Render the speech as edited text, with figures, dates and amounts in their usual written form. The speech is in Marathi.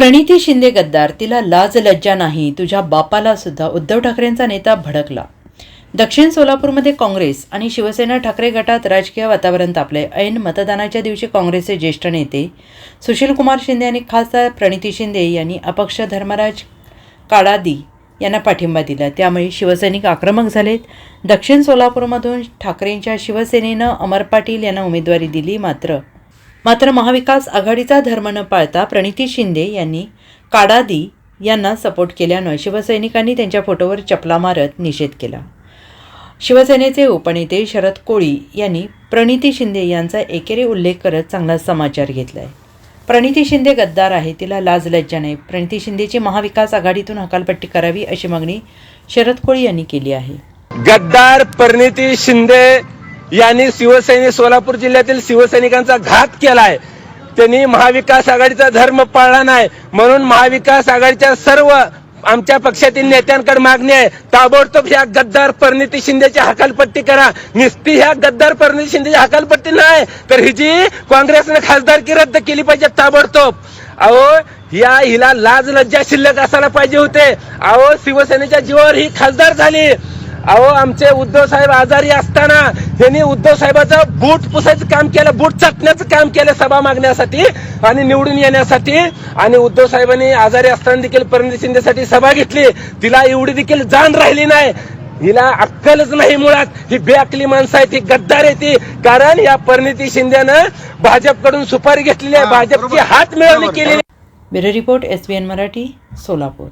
प्रणिती शिंदे गद्दार, तिला लाज लज्जा नाही, तुझ्या बापाला सुद्धा. उद्धव ठाकरेंचा नेता भडकला. दक्षिण सोलापूरमध्ये काँग्रेस आणि शिवसेना ठाकरे गटात राजकीय वातावरण तापले. ऐन मतदानाच्या दिवशी काँग्रेसचे ज्येष्ठ नेते सुशीलकुमार शिंदे आणि खासदार प्रणिती शिंदे यांनी अपक्ष धर्मराज काडादी यांना पाठिंबा दिला. त्यामुळे शिवसैनिक आक्रमक झालेत. दक्षिण सोलापूरमधून ठाकरेंच्या शिवसेनेनं अमर पाटील यांना उमेदवारी दिली. मात्र महाविकास आघाडीचा धर्म न पाळता प्रणिती शिंदे यांनी काडादी यांना सपोर्ट केल्यानं शिवसैनिकांनी त्यांच्या फोटोवर चपला मारत निषेध केला. शिवसेनेचे उपनेते शरद कोळी यांनी प्रणिती शिंदे यांचा एकेरी उल्लेख करत चांगला समाचार घेतलाय. प्रणिती शिंदे गद्दार आहे, तिला लाज लज्जा नाही. प्रणिती शिंदेची महाविकास आघाडीतून हकालपट्टी करावी अशी मागणी शरद कोळी यांनी केली आहे. गद्दार प्रणिती शिंदे यांनी सोलापूर जिल्ह्यातील शिवसैनिकांचा घात केलाय. त्यांनी महाविकास आघाडीचा धर्म पाळला नाही, म्हणून महाविकास आघाडीच्या सर्व आमच्या पक्षातील नेत्यांकडे मागणी आहे, ताबडतोब ह्या गद्दार प्रणिती शिंदेची हकालपट्टी करा. नुसती ह्या गद्दार प्रणिती शिंदेची हकालपट्टी नाही तर हिची काँग्रेसने खासदारकी रद्द केली पाहिजे ताबडतोब. हिला लाज लज्जा शिल्लक असायला पाहिजे होते. शिवसेनेच्या जीवावर ही खासदार झाली. आमचे उद्धव साहेब आजारी असताना त्यांनी उद्धव साहेबाचं बूट पुसायचं काम केलं, बूट चाटण्याचं काम केलं सभा मागण्यासाठी आणि निवडून येण्यासाठी. आणि उद्धव साहेबांनी आजारी असताना देखील प्रणिती शिंदेसाठी सभा घेतली. तिला एवढी देखील जाण राहिली नाही. हिला अक्कलच नाही मुळात. ही बेअक्कली माणसं आहे, ती गद्दार आहे ती. कारण या प्रणिती शिंदेनं भाजपकडून सुपारी घेतलेली आहे, भाजपची हात मिळवणी केलेली. Bureau report, SBN Marathi, Solapur.